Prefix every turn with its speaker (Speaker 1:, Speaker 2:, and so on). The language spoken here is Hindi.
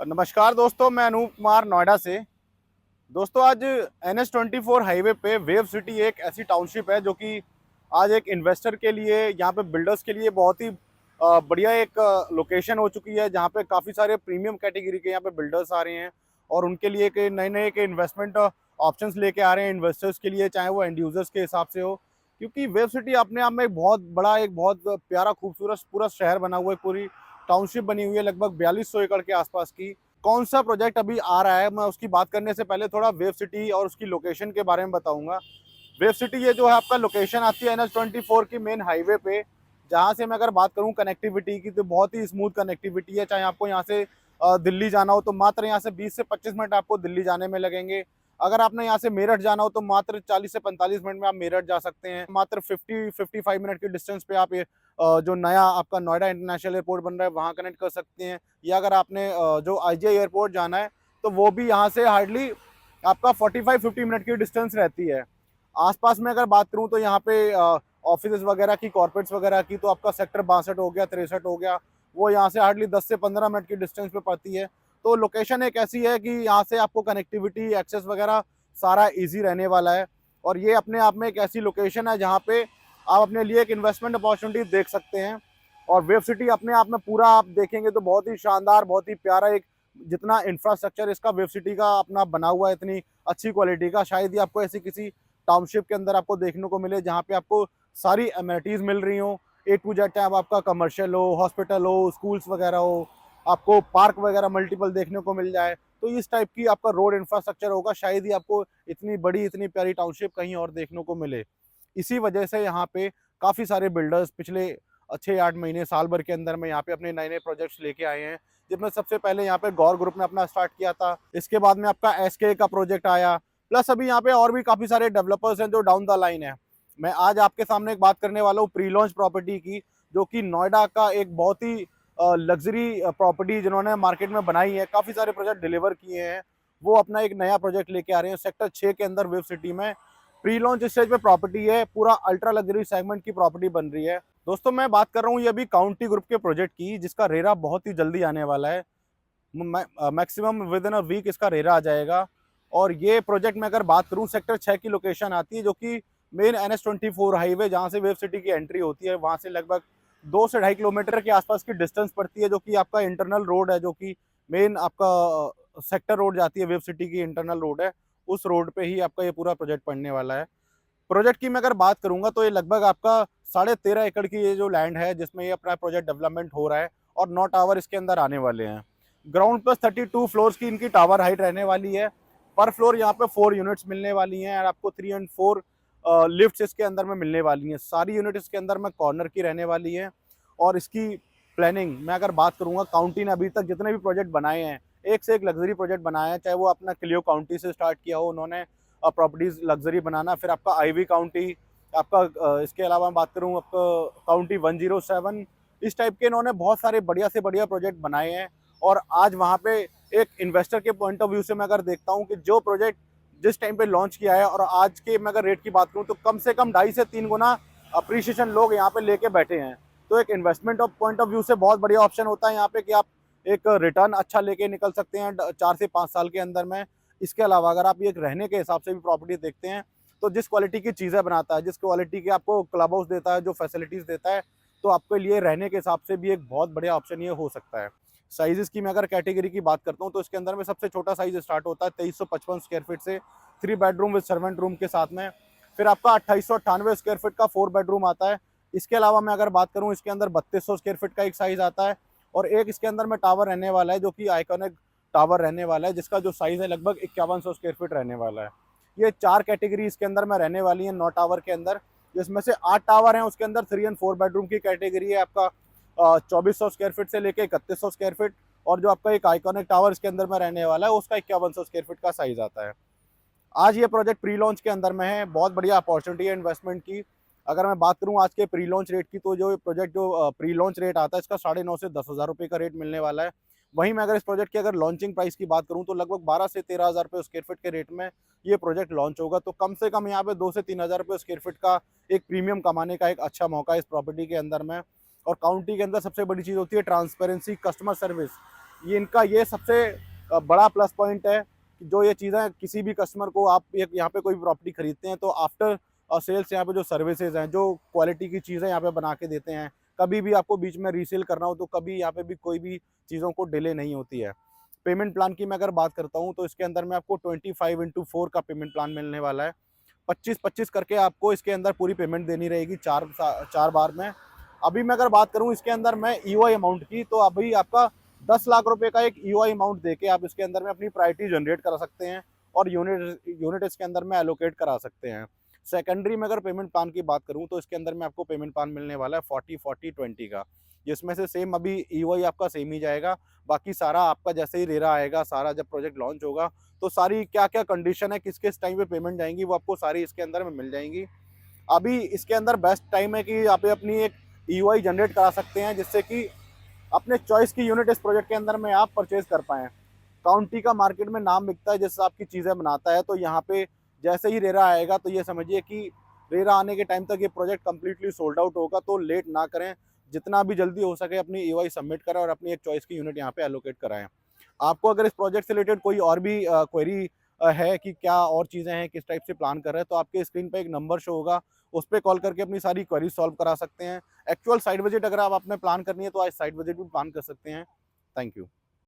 Speaker 1: नमस्कार दोस्तों, मैं अनूप कुमार नोएडा से। दोस्तों, आज NH24 हाईवे पे वेव सिटी एक ऐसी टाउनशिप है जो कि आज एक इन्वेस्टर के लिए, यहाँ पे बिल्डर्स के लिए बहुत ही बढ़िया एक लोकेशन हो चुकी है, जहाँ पे काफ़ी सारे प्रीमियम कैटेगरी के यहाँ पे बिल्डर्स आ रहे हैं और उनके लिए एक नए नए के इन्वेस्टमेंट ऑप्शंस लेके आ रहे हैं इन्वेस्टर्स के लिए, चाहे वो एंड यूजर्स के हिसाब से हो। क्योंकि वेव सिटी अपने आप में एक बहुत बड़ा, एक बहुत प्यारा खूबसूरत पूरा शहर बना हुआ है, पूरी टाउनशिप बनी हुई है लगभग 4200 एकड़ के आसपास की। कौन सा प्रोजेक्ट अभी आ रहा है, मैं उसकी बात करने से पहले थोड़ा वेव सिटी और उसकी लोकेशन के बारे में बताऊंगा। वेव सिटी ये जो है आपका लोकेशन आती है NH24 की मेन हाईवे पे, जहाँ से मैं अगर बात करूँ कनेक्टिविटी की तो बहुत ही स्मूथ कनेक्टिविटी है। चाहे आपको यहाँ से दिल्ली जाना हो तो मात्र यहाँ से 20 से 25 मिनट आपको दिल्ली जाने में लगेंगे। अगर आपने यहाँ से मेरठ जाना हो तो मात्र 40 से 45 मिनट में आप मेरठ जा सकते हैं। मात्र 50-55 मिनट के डिस्टेंस पे आप ये जो नया आपका नोएडा इंटरनेशनल एयरपोर्ट बन रहा है वहाँ कनेक्ट कर सकते हैं। या अगर आपने जो IGI एयरपोर्ट जाना है तो वो भी यहाँ से हार्डली आपका 45-50 मिनट की डिस्टेंस रहती है। आसपास में अगर बात करूँ तो यहाँ पे ऑफिस वगैरह की, कॉर्पोरेट्स वगैरह की, तो आपका सेक्टर 62 हो गया, 63 हो गया, वो यहाँ से हार्डली 10 से 15 मिनट की डिस्टेंस पे पड़ती है। तो लोकेशन एक ऐसी है कि यहाँ से आपको कनेक्टिविटी, एक्सेस वगैरह सारा ईजी रहने वाला है। और ये अपने आप में एक ऐसी लोकेशन है जहाँ पे आप अपने लिए एक इन्वेस्टमेंट अपॉर्चुनिटी देख सकते हैं। और वेव सिटी अपने आप में पूरा आप देखेंगे तो बहुत ही शानदार, बहुत ही प्यारा एक, जितना इंफ्रास्ट्रक्चर इसका वेव सिटी का अपना बना हुआ है, इतनी अच्छी क्वालिटी का शायद ही आपको ऐसी किसी टाउनशिप के अंदर आपको देखने को मिले जहाँ पे आपको सारी एमिनिटीज़ मिल रही हो A to Z। चाहे आपका कमर्शियल हो, हॉस्पिटल हो, स्कूल्स वगैरह हो, आपको पार्क वगैरह मल्टीपल देखने को मिल जाए, तो इस टाइप की आपका रोड इंफ्रास्ट्रक्चर होगा, शायद ही आपको इतनी बड़ी, इतनी प्यारी टाउनशिप कहीं और देखने को मिले। इसी वजह से यहाँ पे काफ़ी सारे बिल्डर्स पिछले 6-8 महीने, साल भर के अंदर में यहाँ पे अपने नए नए प्रोजेक्ट्स लेके आए हैं। जिसमें सबसे पहले यहाँ पे गौर ग्रुप ने अपना स्टार्ट किया था, इसके बाद में आपका SK का प्रोजेक्ट आया, प्लस अभी यहाँ पे और भी काफ़ी सारे डेवलपर्स हैं जो डाउन द लाइन है। मैं आज आपके सामने एक बात करने वाला हूँ प्री लॉन्च प्रॉपर्टी की, जो कि नोएडा का एक बहुत ही लग्जरी प्रॉपर्टी जिन्होंने मार्केट में बनाई है, काफ़ी सारे प्रोजेक्ट डिलीवर किए हैं, वो अपना एक नया प्रोजेक्ट लेके आ रहे हैं सेक्टर 6 के अंदर वेव सिटी में। प्री लॉन्च स्टेज पे प्रॉपर्टी है, पूरा अल्ट्रा लग्जरी सेगमेंट की प्रॉपर्टी बन रही है। दोस्तों, मैं बात कर रहा हूँ ये अभी काउंटी ग्रुप के प्रोजेक्ट की, जिसका रेरा बहुत ही जल्दी आने वाला है। Maximum within a week इसका रेरा आ जाएगा। और ये प्रोजेक्ट में अगर बात करूँ, सेक्टर 6 की लोकेशन आती है, जो कि मेन NH24 हाईवे जहाँ से वेव सिटी की एंट्री होती है, वहाँ से लगभग 2 से 2.5 किलोमीटर के आसपास की डिस्टेंस पड़ती है, जो कि आपका इंटरनल रोड है, जो कि मेन आपका सेक्टर रोड जाती है, वेव सिटी की इंटरनल रोड है, उस रोड पे ही आपका ये पूरा प्रोजेक्ट पड़ने वाला है। प्रोजेक्ट की मैं अगर बात करूंगा तो ये लगभग आपका 13.5 एकड़ की ये जो लैंड है जिसमें ये अपना प्रोजेक्ट डेवलपमेंट हो रहा है, और 9 टावर इसके अंदर आने वाले हैं। ग्राउंड प्लस 32 फ्लोर्स की इनकी टावर हाइट रहने वाली है। पर फ्लोर यहाँ पे 4 यूनिट्स मिलने वाली हैं, और आपको 3 एंड 4 लिफ्ट इसके अंदर में मिलने वाली हैं। सारी यूनिट इसके अंदर में कॉर्नर की रहने वाली है। और इसकी प्लानिंग मैं अगर बात करूंगा, काउंटी ने अभी तक जितने भी प्रोजेक्ट बनाए हैं, एक से एक लग्जरी प्रोजेक्ट बनाए हैं, चाहे वो अपना क्लियो काउंटी से स्टार्ट किया हो उन्होंने प्रॉपर्टीज लग्जरी बनाना, फिर आपका IV काउंटी, आपका इसके अलावा मैं बात करूँ आपका काउंटी 107, इस टाइप के इन्होंने बहुत सारे बढ़िया से बढ़िया प्रोजेक्ट बनाए हैं। और आज वहाँ पे एक इन्वेस्टर के पॉइंट ऑफ व्यू से मैं अगर देखता हूँ कि जो प्रोजेक्ट जिस टाइम पे लॉन्च किया है और आज के मैं अगर रेट की बात करूँ तो कम से कम 2.5 से 3 गुना अप्रिशिएशन लोग यहाँ पे लेके बैठे हैं। तो एक investment of point of view से बहुत बढ़िया ऑप्शन होता है यहाँ पे कि आप एक रिटर्न अच्छा लेके निकल सकते हैं 4 से 5 साल के अंदर में। इसके अलावा अगर आप ये रहने के हिसाब से भी प्रॉपर्टी देखते हैं तो जिस क्वालिटी की चीज़ें बनाता है, जिस क्वालिटी के आपको क्लब हाउस देता है, जो फैसिलिटीज़ देता है, तो आपके लिए रहने के हिसाब से भी एक बहुत बढ़िया ऑप्शन ये हो सकता है। साइजेस की मैं अगर कैटेगरी की बात करता हूँ तो इसके अंदर में सबसे छोटा साइज स्टार्ट होता है 2355 स्क्वायर फीट से, 3 बेडरूम विद सर्वेंट रूम के साथ में। फिर आपका 2898 स्क्वायर फीट का 4 बेडरूम आता है। इसके अलावा मैं अगर बात करूँ, इसके अंदर 3200 स्क्वायर फीट का एक साइज आता है, और एक इसके अंदर में टावर रहने वाला है, जो कि आइकॉनिक टावर रहने वाला है, जिसका जो साइज है लगभग 5100 स्क्वायर फीट रहने वाला है। ये 4 कैटेगरी इसके अंदर में रहने वाली है 9 टावर के अंदर, जिसमें से 8 टावर हैं उसके अंदर 3 एंड 4 बेडरूम की कैटेगरी है आपका 2400 स्क्वायर फीट से लेके 3100 स्क्वायर फीट। और जो आपका एक आइकॉनिक टावर इसके अंदर में रहने वाला है उसका 5100 स्क्वायर फीट का साइज आता है। आज ये प्रोजेक्ट प्री लॉन्च के अंदर में है, बहुत बढ़िया अपॉर्चुनिटी है इन्वेस्टमेंट की। अगर मैं बात करूं आज के प्री लॉन्च रेट की, तो जो प्रोजेक्ट जो प्री लॉन्च रेट आता है इसका 9.5 से 10,000 रुपये का रेट मिलने वाला है। वहीं मैं अगर इस प्रोजेक्ट की अगर लॉन्चिंग प्राइस की बात करूं तो लगभग 12 से 13,000 रुपये स्क्वायर फीट के रेट में ये प्रोजेक्ट लॉन्च होगा। तो कम से कम यहाँ पे 2 से 3,000 रुपये स्क्वायर फीट का एक प्रीमियम कमाने का एक अच्छा मौका है इस प्रॉपर्टी के अंदर में। और काउंटी के अंदर सबसे बड़ी चीज़ होती है ट्रांसपेरेंसी, कस्टमर सर्विस। ये इनका ये सबसे बड़ा प्लस पॉइंट है कि जो ये चीज़ें किसी भी कस्टमर को आप यहाँ पे कोई प्रॉपर्टी खरीदते हैं तो आफ्टर सेल्स यहाँ पे जो सर्विसेज हैं, जो क्वालिटी की चीज़ें यहाँ पे बना के देते हैं, कभी भी आपको बीच में रीसेल करना हो तो कभी यहाँ पे भी कोई भी चीज़ों को डिले नहीं होती है। पेमेंट प्लान की मैं अगर बात करता हूँ तो इसके अंदर में आपको 25x4 का पेमेंट प्लान मिलने वाला है। 25-25 करके आपको इसके अंदर पूरी पेमेंट देनी रहेगी 4 बार में। अभी मैं अगर बात करूँ इसके अंदर मैं ईओआई अमाउंट की, तो अभी आपका 10 लाख रुपए का एक ईओआई अमाउंट देके आप इसके अंदर में अपनी प्रायोरिटी जनरेट करा सकते हैं और यूनिट इसके अंदर में एलोकेट करा सकते हैं। सेकेंडरी में अगर पेमेंट प्लान की बात करूँ तो इसके अंदर में आपको पेमेंट प्लान मिलने वाला है 40-40-20 का, जिसमें से सेम अभी ईओआई आपका सेम ही जाएगा। बाकी सारा आपका जैसे ही रेरा आएगा, सारा जब प्रोजेक्ट लॉन्च होगा तो सारी क्या क्या कंडीशन है, किस किस टाइम पे पेमेंट जाएंगी, वो आपको सारी इसके अंदर में मिल जाएंगी। अभी इसके अंदर बेस्ट टाइम है कि आप अपनी एक ईओआई जनरेट करा सकते हैं, जिससे कि अपने चॉइस की यूनिट इस प्रोजेक्ट के अंदर में आप परचेज कर पाएँ। काउंटी का मार्केट में नाम बिकता है जिस हिसाब की चीज़ें बनाता है, तो यहाँ पे जैसे ही रेरा आएगा तो ये समझिए कि रेरा आने के टाइम तक ये प्रोजेक्ट कंप्लीटली सोल्ड आउट होगा। तो लेट ना करें, जितना भी जल्दी हो सके अपनी ईओआई सबमिट करें और अपनी एक चॉइस की यूनिट यहाँ पे एलोकेट कराएं। आपको अगर इस प्रोजेक्ट से रिलेटेड कोई और भी क्वेरी है कि क्या और चीज़ें हैं, किस टाइप से प्लान कर रहे हैं, तो आपके स्क्रीन पे एक नंबर शो होगा, उस पर कॉल करके अपनी सारी क्वेरी सॉल्व करा सकते हैं। एक्चुअल साइट विजिट अगर आप अपने प्लान करनी है तो आज साइट विजिट भी प्लान कर सकते हैं। Thank you.